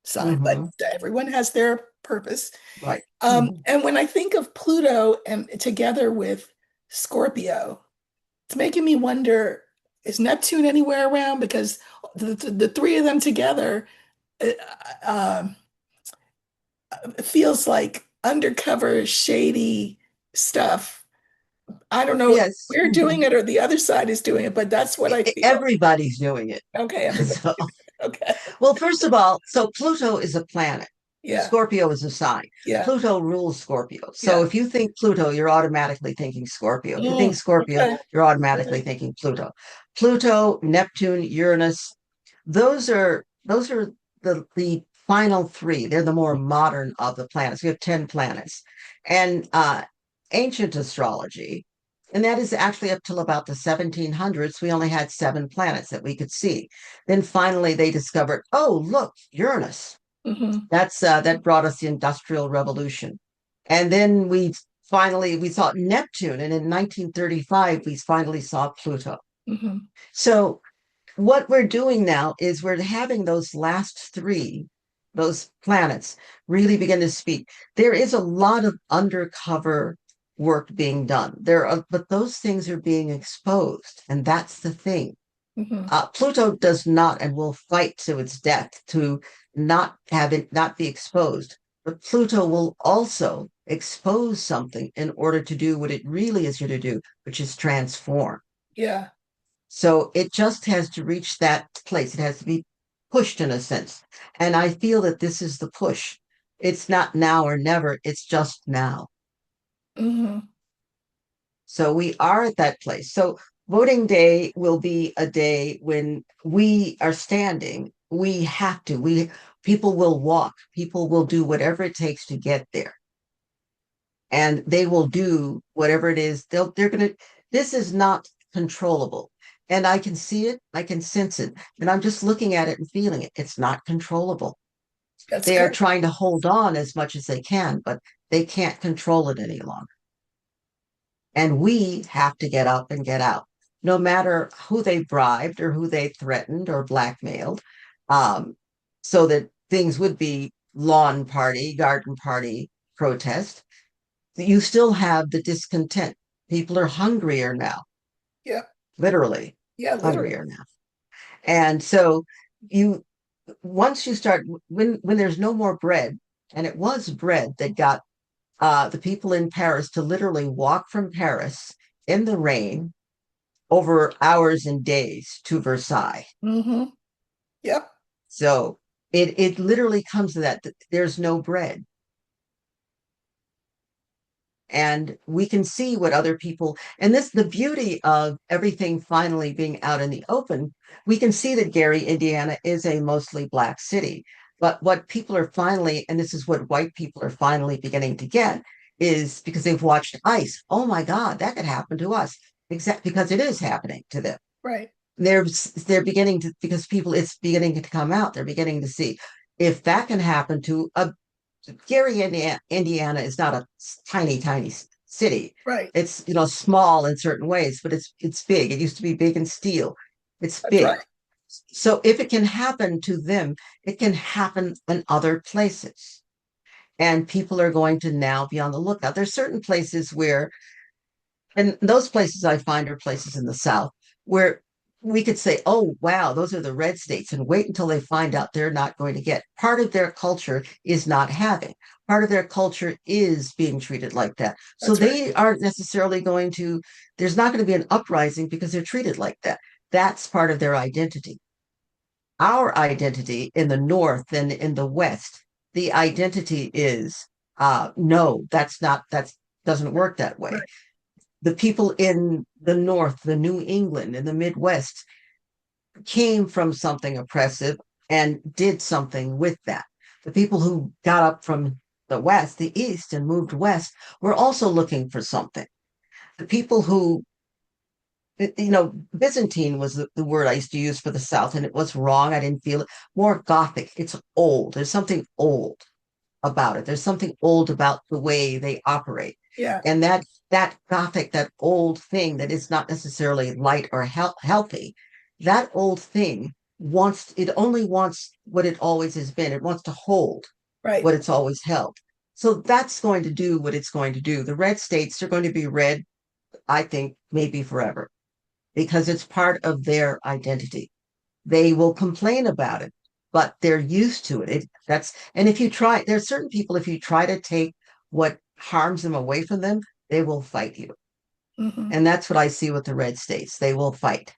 sign, but mhm, everyone has their purpose. right. Mhm. And when I think of Pluto and together with Scorpio, it's making me wonder, is Neptune anywhere around? Because the three of them together, uh, um, it feels like undercover, shady stuff. I don't know if Yes. we're doing Mhm. it or the other side is doing it, but that's what I feel. Everybody's doing it. Okay, everybody. So Okay. well, first of all, so Pluto is a planet. Yeah. Scorpio is a sign. Yeah. Pluto rules Scorpio. So Yeah. if you think Pluto, you're automatically thinking Scorpio. If you think Scorpio, Okay. you're automatically Okay. thinking Pluto. Pluto, Neptune, Uranus, those are the final three. They're the more modern of the planets. We have 10 planets. And ancient astrology, and that is actually up till about the 1700s, we only had seven planets that we could see. Then finally they discovered, oh, look, Uranus. Hmm. That brought us the Industrial Revolution. And then we saw Neptune, and in 1935 we finally saw Pluto. Hmm. So what we're doing now is we're having those last three, those planets, really begin to speak. There is a lot of undercover work being done. But those things are being exposed, and that's the thing. Hmm. Pluto does not and will fight to its death to not have it not be exposed. But Pluto will also expose something in order to do what it really is here to do, which is transform. Yeah. So it just has to reach that place. It has to be pushed in a sense. And I feel that this is the push. It's not now or never, it's just now. Hmm. So we are at that place. So voting day will be a day when we are standing. We have to. We People will walk. People will do whatever it takes to get there. And they will do whatever it is. They're gonna this is not controllable. And I can see it, I can sense it. And I'm just looking at it and feeling it. It's not controllable. That's They are good. trying to hold on as much as they can, but they can't control it any longer. And we have to get up and get out, no matter who they bribed or who they threatened or blackmailed, um, so that things would be lawn party, garden party protest. You still have the discontent. People are hungrier now, Yeah. literally Yeah, literally. hungrier now. And so you once you start when there's no more bread, and it was bread that got the people in Paris to literally walk from Paris in the rain over hours and days to Versailles. Hmm. Yep. So it literally comes to that. There's no bread. And we can see what other people, and this the beauty of everything finally being out in the open. We can see that Gary, Indiana is a mostly Black city. But what people are finally, and this is what white people are finally beginning to get, is because they've watched ice. Oh my God, that could happen to us. Exactly, because it is happening to them. Right. They're beginning to, because people, it's beginning to come out. They're beginning to see if that can happen to a Gary, Indiana is not a tiny city. Right. It's, small in certain ways, but it's big. It used to be big in steel. It's That's big. right. So if it can happen to them, it can happen in other places. And people are going to now be on the lookout. There's certain places where, and those places I find are places in the South where we could say, oh, wow, those are the red states, and wait until they find out they're not going to get. Part of their culture is not having. Part of their culture is being treated like that. So That's right. they aren't necessarily going to, there's not going to be an uprising because they're treated like that. That's part of their identity. Our identity in the North and in the West, the identity is no, that doesn't work that way. Right. The people in the North, the New England, and the Midwest came from something oppressive and did something with that. The people who got up from the West, the East, and moved West were also looking for something. The people who, Byzantine was the word I used to use for the South, and it was wrong. I didn't feel it. More Gothic. It's old. There's something old about it. There's something old about the way they operate. Yeah. And that Gothic, that old thing that is not necessarily light or healthy, that old thing only wants what it always has been. It wants to hold Right. what it's always held. So that's going to do what it's going to do. The red states are going to be red, I think, maybe forever, because it's part of their identity. They will complain about it, but they're used to it. And if you try, there's certain people, if you try to take what harms them away from them, they will fight you. Hmm. And that's what I see with the red states. They will fight.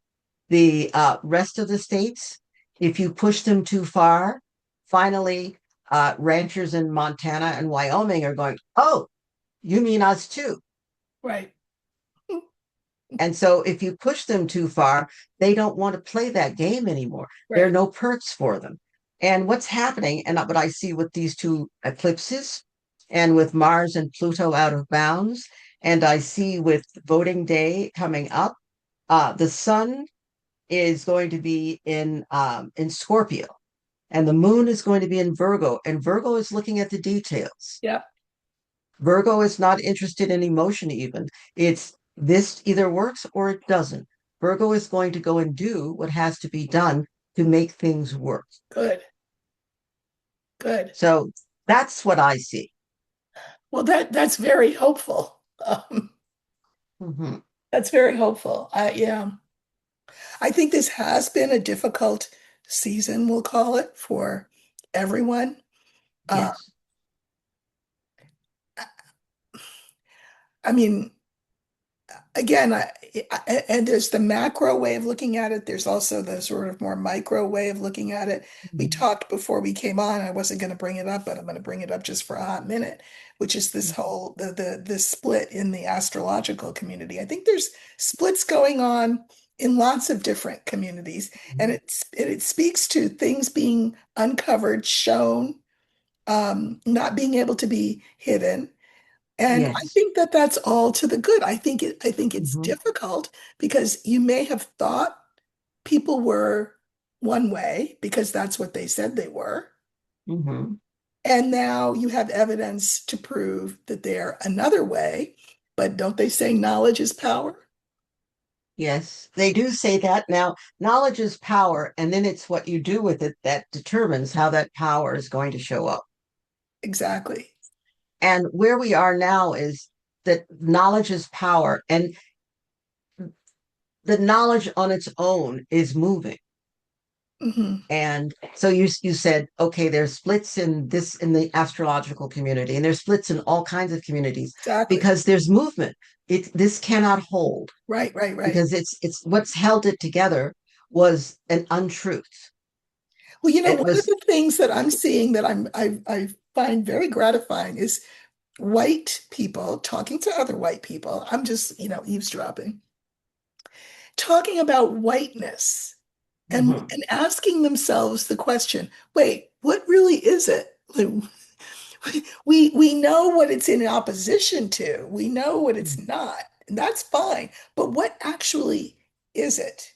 The rest of the states, if you push them too far, finally, ranchers in Montana and Wyoming are going, oh, you mean us too. Right. And so if you push them too far, they don't want to play that game anymore. There are Right. no perks for them. And what's happening, and what I see with these two eclipses, and with Mars and Pluto out of bounds, and I see with voting day coming up, the sun is going to be in Scorpio, and the moon is going to be in Virgo, and Virgo is looking at the details. Yeah. Virgo is not interested in emotion, even. It's this either works or it doesn't. Virgo is going to go and do what has to be done to make things work. Good. Good. So that's what I see. Well, that's very hopeful. Mhm. That's very hopeful. Yeah. I think this has been a difficult season, we'll call it, for everyone. Uh, Yes. I mean, again, and there's the macro way of looking at it. There's also the sort of more micro way of looking at it. We Mhm. talked before we came on. I wasn't going to bring it up, but I'm going to bring it up just for a hot minute, which is this whole the split in the astrological community. I think there's splits going on in lots of different communities, and Mhm. it speaks to things being uncovered, shown, not being able to be hidden. And I Yes. think that that's all to the good. I think it's Mhm. difficult because you may have thought people were one way because that's what they said they were. Mhm. And now you have evidence to prove that they're another way. But don't they say knowledge is power? Yes, they do say that. Now, knowledge is power, and then it's what you do with it that determines how that power is going to show up. Exactly. And where we are now is that knowledge is power, and the knowledge on its own is moving. Hmm. And so you said, okay, there's splits in the astrological community, and there's splits in all kinds of communities Exactly. because there's movement. This cannot hold Right, right, right. because it's what's held it together was an untruth. Well, you know, It one of was the things that I'm seeing that I find very gratifying is white people talking to other white people. I'm just, eavesdropping, talking about whiteness mhm, and asking themselves the question, wait, what really is it? Like, we know what it's in opposition to. We know what it's Mhm. not. And that's fine. But what actually is it?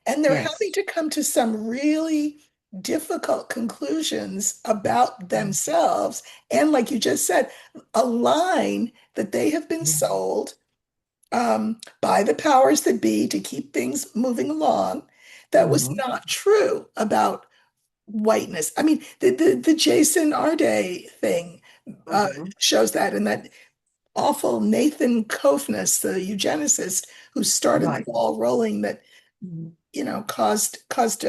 And they're having Yes. to come to some really difficult conclusions about Mhm. themselves. And like you just said, a line that they have been Mhm. sold by the powers that be to keep things moving along that was Mhm. not true about whiteness. I mean, the Jason Arde thing uh, Mhm. shows that, and that awful Nathan Kofnas, the eugenicist who started the Right. ball rolling that, Mhm. caused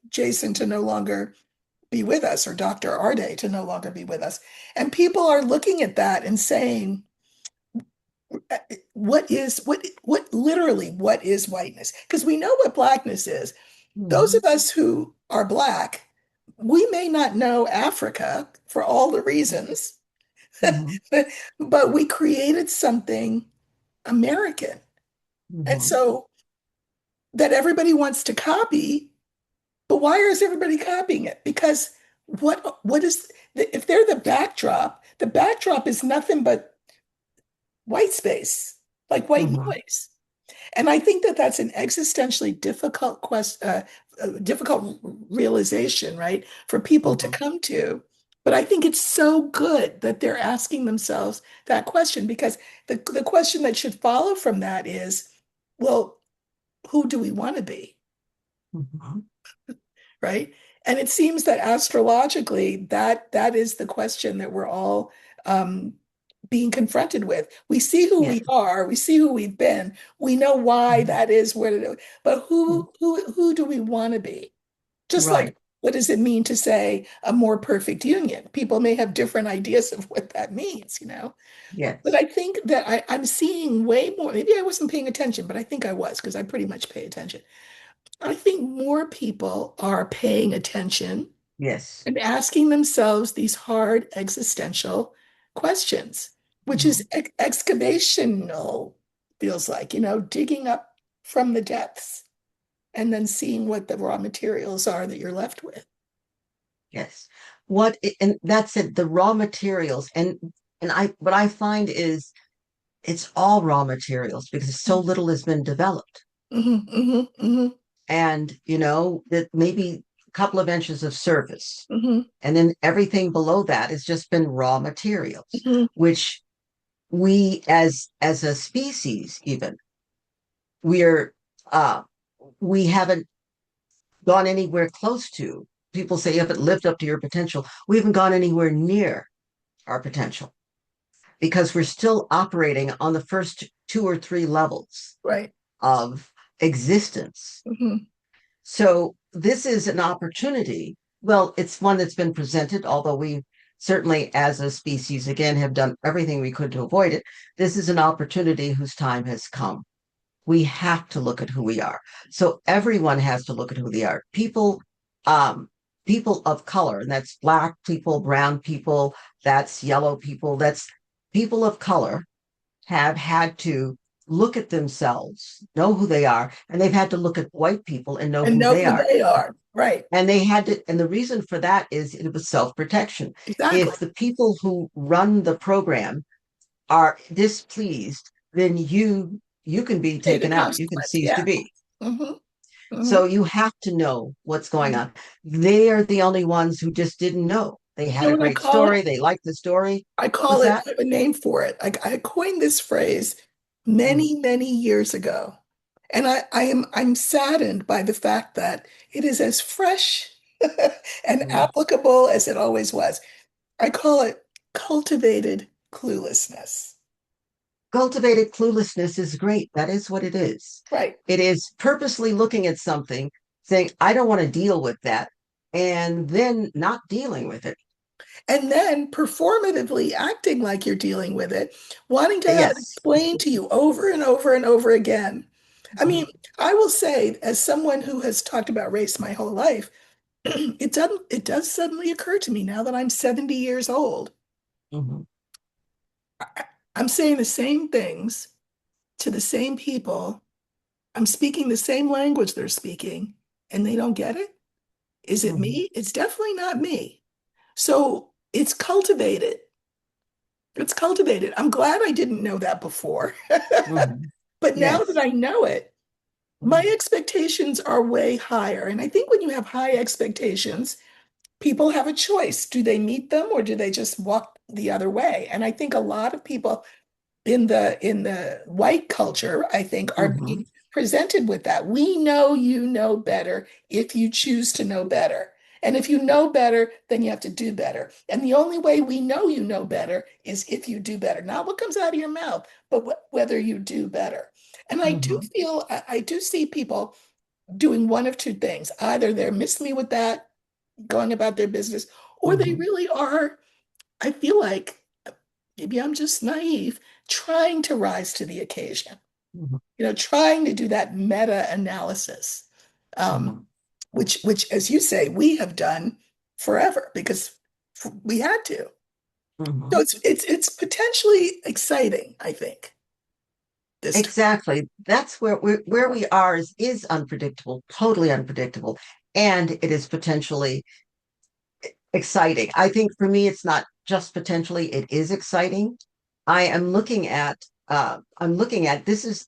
Jason to no longer be with us, or Dr. Arde to no longer be with us. And people are looking at that and saying, what literally what is whiteness? Because we know what blackness is. Those Mhm. of us who are black, we may not know Africa for all the reasons, Mhm. but we created something American. And Mhm. so that everybody wants to copy, but why is everybody copying it? Because what is if they're the backdrop is nothing but white space, like white Mhm. noise. And I think that that's an existentially difficult realization, right, for people to Mhm. come to. But I think it's so good that they're asking themselves that question, because the question that should follow from that is, well, who do we want to be, Mhm. right? And it seems that astrologically, that is the question that we're all um, being confronted with. We see who Yes. we are, we see who we've been, we know why Mhm. that is what it is, but Mhm. who do we want to be? Just like, Right. what does it mean to say a more perfect union? People may have different ideas of what that means. But Yes. I think that I'm seeing way more. Maybe I wasn't paying attention, but I think I was, because I pretty much pay attention. I think more people are paying attention Yes. and asking themselves these hard existential questions, which is Mhm. excavational, feels like, digging up from the depths and then seeing what the raw materials are that you're left with. Yes. And that's it, the raw materials. And what I find is it's all raw materials because so little has been developed. Hmm, hmm, hmm, And, that maybe a couple of inches of surface. hmm, And then everything below that has just been raw materials, hmm. which we as a species even, we're uh we haven't gone anywhere close to. People say you haven't lived up to your potential. We haven't gone anywhere near our potential because we're still operating on the first two or three levels Right. of existence. Hmm. So this is an opportunity. Well, it's one that's been presented, although we certainly, as a species, again, have done everything we could to avoid it. This is an opportunity whose time has come. We have to look at who we are. So everyone has to look at who they are. Um, people of color, and that's black people, brown people, that's yellow people, that's people of color have had to look at themselves, know who they are, and they've had to look at white people and know And who know they who are. they are. Right. And they had to, and the reason for that is it was self protection. Exactly. If the people who run the program are displeased, then you can be Pay the taken out. You can consequence. cease to Yeah. be. Hmm, hmm. So you have to know what's going on. They are the only ones who just didn't know. They You had know a what I great call it? story. They liked the story. I call What's it, that? I have a name for it. I coined this phrase Mm, many, many years ago. And I'm saddened by the fact that it is as fresh and mm. applicable as it always was. I call it cultivated cluelessness. Cultivated cluelessness is great. That is what it is. Right. It is purposely looking at something, saying, I don't want to deal with that, and then not dealing with it. And then performatively acting like you're dealing with it, wanting to have it Yes. explained to you over and over and over again. I mean, Mhm. I will say, as someone who has talked about race my whole life, it does suddenly occur to me now that I'm 70 years old. Mhm. I'm saying the same things to the same people. I'm speaking the same language they're speaking, and they don't get it. Is it Mhm. me? It's definitely not me. So it's cultivated. It's cultivated. I'm glad I didn't know that before. Mhm. But now that Yes. I know it, my Mhm. expectations are way higher. And I think when you have high expectations, people have a choice. Do they meet them or do they just walk the other way? And I think a lot of people in the white culture, I think, are being Mhm. presented with that. We know you know better if you choose to know better. And if you know better, then you have to do better. And the only way we know you know better is if you do better. Not what comes out of your mouth, but whether you do better. And I do Mhm. feel, I do see people doing one of two things. Either they're missing me with that, going about their business, or they Mhm. really are, I feel like maybe I'm just naive, trying to rise to the occasion, Mhm. trying to do that meta analysis, um, Mhm. which, as you say, we have done forever because we had to. So Mhm. it's potentially exciting, I think, this time. Exactly. That's where we are is unpredictable, totally unpredictable, and it is potentially exciting. I think for me, it's not just potentially, it is exciting. I am looking at I'm looking at this is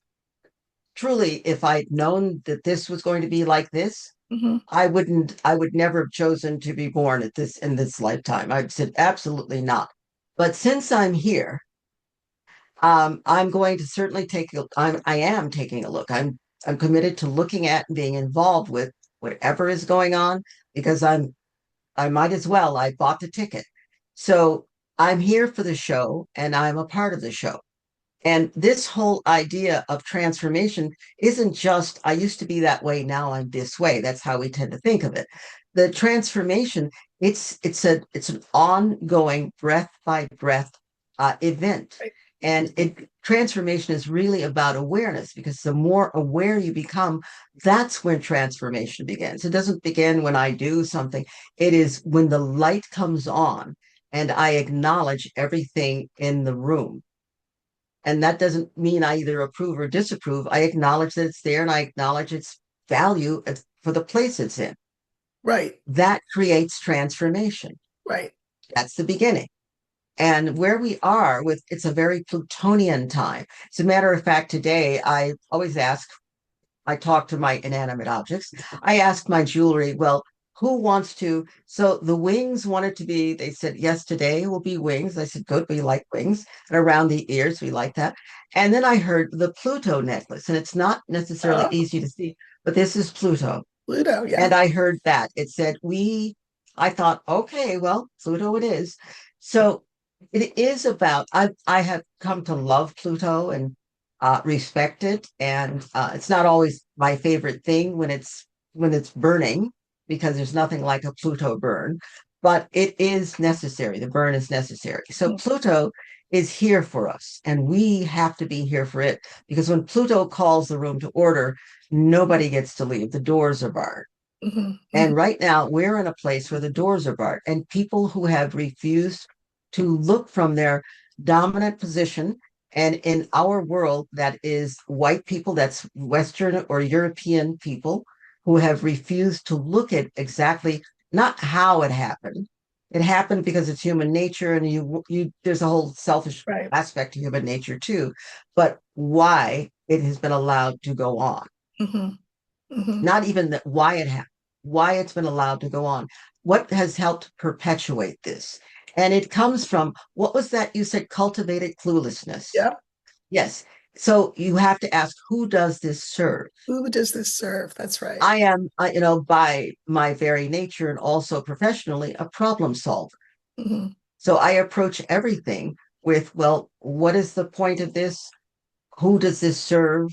truly, if I'd known that this was going to be like this, Hmm. I would never have chosen to be born at this in this lifetime. I'd said absolutely not. But since I'm here, I'm going to certainly I am taking a look. I'm committed to looking at and being involved with whatever is going on because I might as well. I bought the ticket. So I'm here for the show and I'm a part of the show. And this whole idea of transformation isn't just, I used to be that way, now I'm this way. That's how we tend to think of it. The transformation, it's an ongoing breath by breath event. Right. And transformation is really about awareness because the more aware you become, that's when transformation begins. It doesn't begin when I do something. It is when the light comes on and I acknowledge everything in the room, and that doesn't mean I either approve or disapprove. I acknowledge that it's there and I acknowledge its value for the place it's in. Right. That creates transformation. Right. That's the beginning. And where we are with it's a very Plutonian time. As a matter of fact, today I always ask, I talk to my inanimate objects. I ask my jewelry, well, who wants to? So the wings wanted to be, they said, yes, today will be wings. I said, good, we like wings. And around the ears, we like that. And then I heard the Pluto necklace, and it's not necessarily Oh, easy to see, but this is Pluto. Pluto. And Yeah. I heard that it said, I thought, okay, well, Pluto it is. So it is about, I have come to love Pluto and respect it. And it's not always my favorite thing when it's burning, because there's nothing like a Pluto burn, but it is necessary. The burn is necessary. So Mhm. Pluto is here for us, and we have to be here for it, because when Pluto calls the room to order, nobody gets to leave. The doors are barred. Mhm. Mhm. And right now, we're in a place where the doors are barred, and people who have refused to look from their dominant position. And in our world, that is white people, that's Western or European people who have refused to look at exactly not how it happened. It happened because it's human nature, and there's a whole selfish Right. aspect to human nature too, but why it has been allowed to go on, Hmm. Hmm. not even that why it happened, why it's been allowed to go on, what has helped perpetuate this. And it comes from what was that you said, cultivated cluelessness. Yep. Yes. So you have to ask, who does this serve? Who does this serve? That's right. I am, by my very nature and also professionally, a problem solver. Hmm. So I approach everything with, well, what is the point of this? Who does this serve?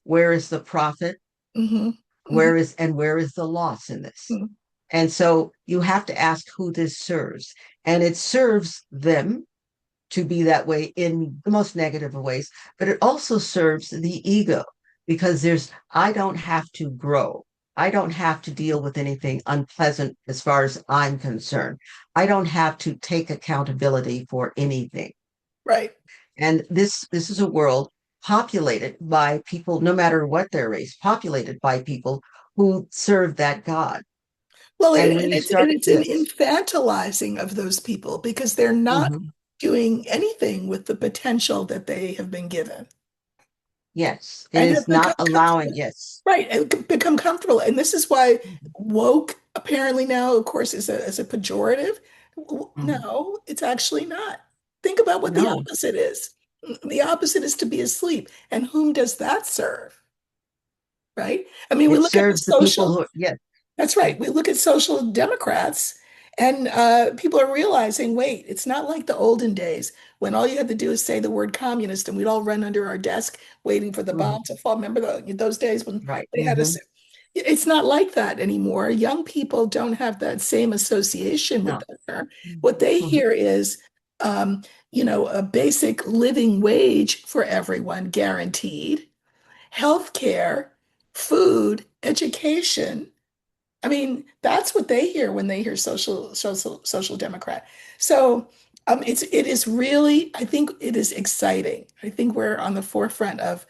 Where is the profit? Hmm. Hmm. Where is the loss in this? Hmm. And so you have to ask who this serves. And it serves them to be that way in the most negative of ways, but it also serves the ego, because I don't have to grow. I don't have to deal with anything unpleasant as far as I'm concerned. I don't have to take accountability for anything. Right. And this is a world populated by people, no matter what their race, populated by people who serve that God. Well, And when you and start, it's an yes. infantilizing of those people because they're not Mhm. doing anything with the potential that they have been given Yes, it and have is not become allowing, comfortable. yes. Right, and become comfortable. And this is why woke apparently now, of course, is a pejorative. Mhm. No, it's actually not. Think about what the No, opposite is. The opposite is to be asleep. And whom does that serve? Right? I mean, we it look at the serves the people social. who, yes. That's right. We look at social democrats, and people are realizing, wait, it's not like the olden days when all you had to do is say the word communist, and we'd all run under our desk waiting for the Mhm. bomb to fall. Remember those days when Right. they had us? It's not like that anymore. Young people don't have that same association with No. that term. What they Mhm. hear is, um, a basic living wage for everyone guaranteed, health care, food, education. I mean, that's what they hear when they hear social democrat. So it is really, I think it is exciting. I think we're on the forefront of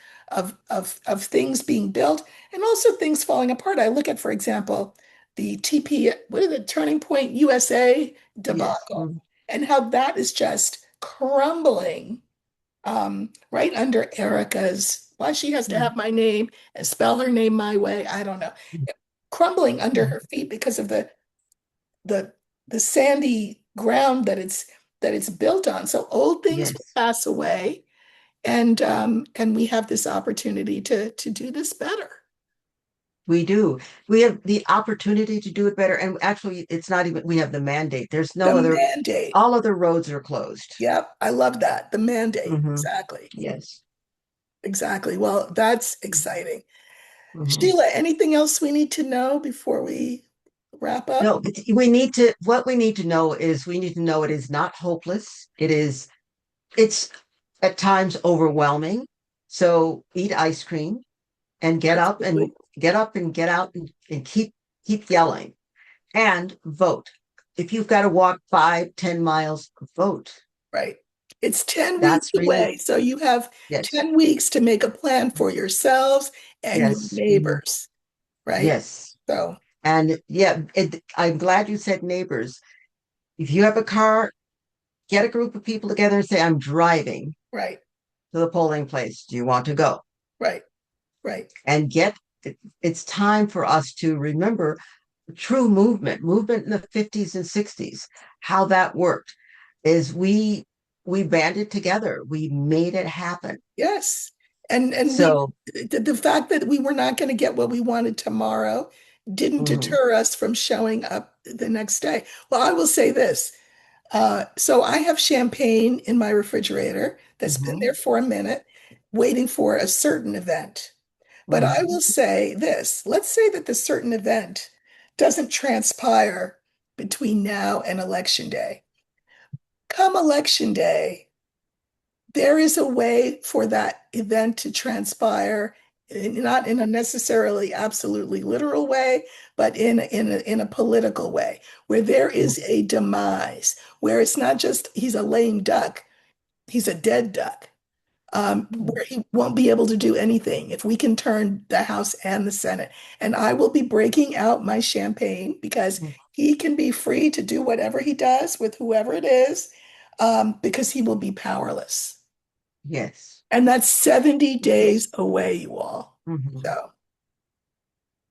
things being built and also things falling apart. I look at, for example, the TP, what is it, Turning Point USA Yes. debacle, and how that is just crumbling right under Erica's. Why she has to Mhm. have my name and spell her name my way, I don't know, crumbling under Mhm. her feet because of the the sandy ground that it's built on. So old things will Yes, pass away, and we have this opportunity to do this better. we do. We have the opportunity to do it better. And actually, it's not even, we have the mandate. There's The no other, mandate. all other roads are closed. Yep, I love that. The mandate. Hmm. Exactly. Yes. Exactly. Well, that's exciting. Hmm. Sheila, anything else we need to know before we wrap up? No, we need to, what we need to know is we need to know it is not hopeless. It's at times overwhelming. So eat ice cream and Absolutely. get up and get out and keep yelling and vote. If you've got to walk 5, 10 miles, vote. Right. It's 10 weeks That's really, away. So you have yes, 10 weeks to make a plan for yourselves and your yes, mhm, neighbors, right? yes. So, And yeah, I'm glad you said neighbors. If you have a car, get a group of people together and say, I'm driving right, to the polling place. Do you want to go? right, right. And it's time for us to remember true movement in the 50s and 60s, how that worked is we banded together. We made it happen. Yes. And we So, the fact that we were not going to get what we wanted tomorrow didn't mhm, deter us from showing up the next day. Well, I will say this. So I have champagne in my refrigerator that's been there mhm, for a minute, waiting for a certain event. But I mhm, will say this, let's say that the certain event doesn't transpire between now and election day. Come election day, there is a way for that event to transpire, not in a necessarily absolutely literal way, but in a political way, where there is mhm, a demise, where it's not just he's a lame duck, he's a dead duck, mhm, where he won't be able to do anything if we can turn the House and the Senate. And I will be breaking out my champagne because mhm. he can be free to do whatever he does with whoever it is, because he will be powerless. Yes. And that's 70 days away, you all. Mhm. So,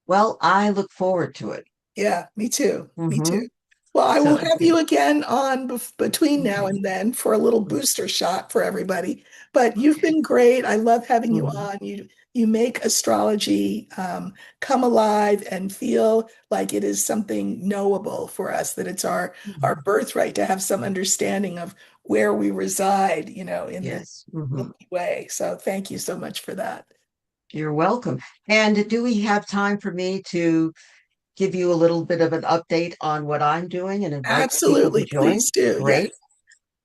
Well, I look forward to it. yeah, me too. Me too. Hmm. Well, I will So, have you again on between now mhm, and then for a little booster shot for everybody. But you've been great. I love having you mhm, on. You make astrology come alive and feel like it is something knowable for us, that it's our mhm. birthright to have some understanding of where we reside, in this Yes. Hmm. Milky Way. So thank you so much for that. You're welcome. And do we have time for me to give you a little bit of an update on what I'm doing and invite people to Absolutely. join? Please do. Yes. Great.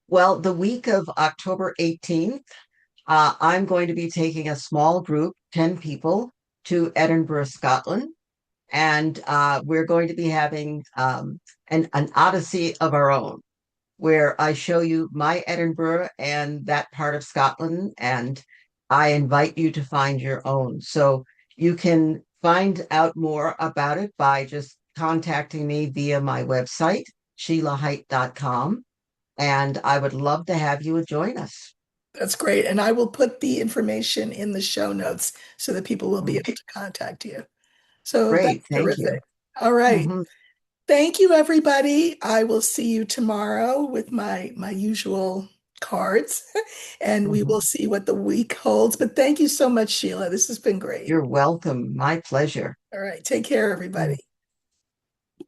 Well, the week of October 18th, I'm going to be taking a small group, 10 people, to Edinburgh, Scotland. And we're going to be having an odyssey of our own, where I show you my Edinburgh and that part of Scotland, and I invite you to find your own. So you can find out more about it by just contacting me via my website, SheilaHite.com. and I would love to have you join us. That's great. And I will put the information in the show notes so that people will be Mm, able to contact you. So great, that's thank you. terrific. All right. Hmm. Thank you, everybody. I will see you tomorrow with my usual cards, and we will Hmm. see what the week holds. But thank you so much, Sheila. This has been great. You're welcome. My pleasure. All right. Take care, everybody.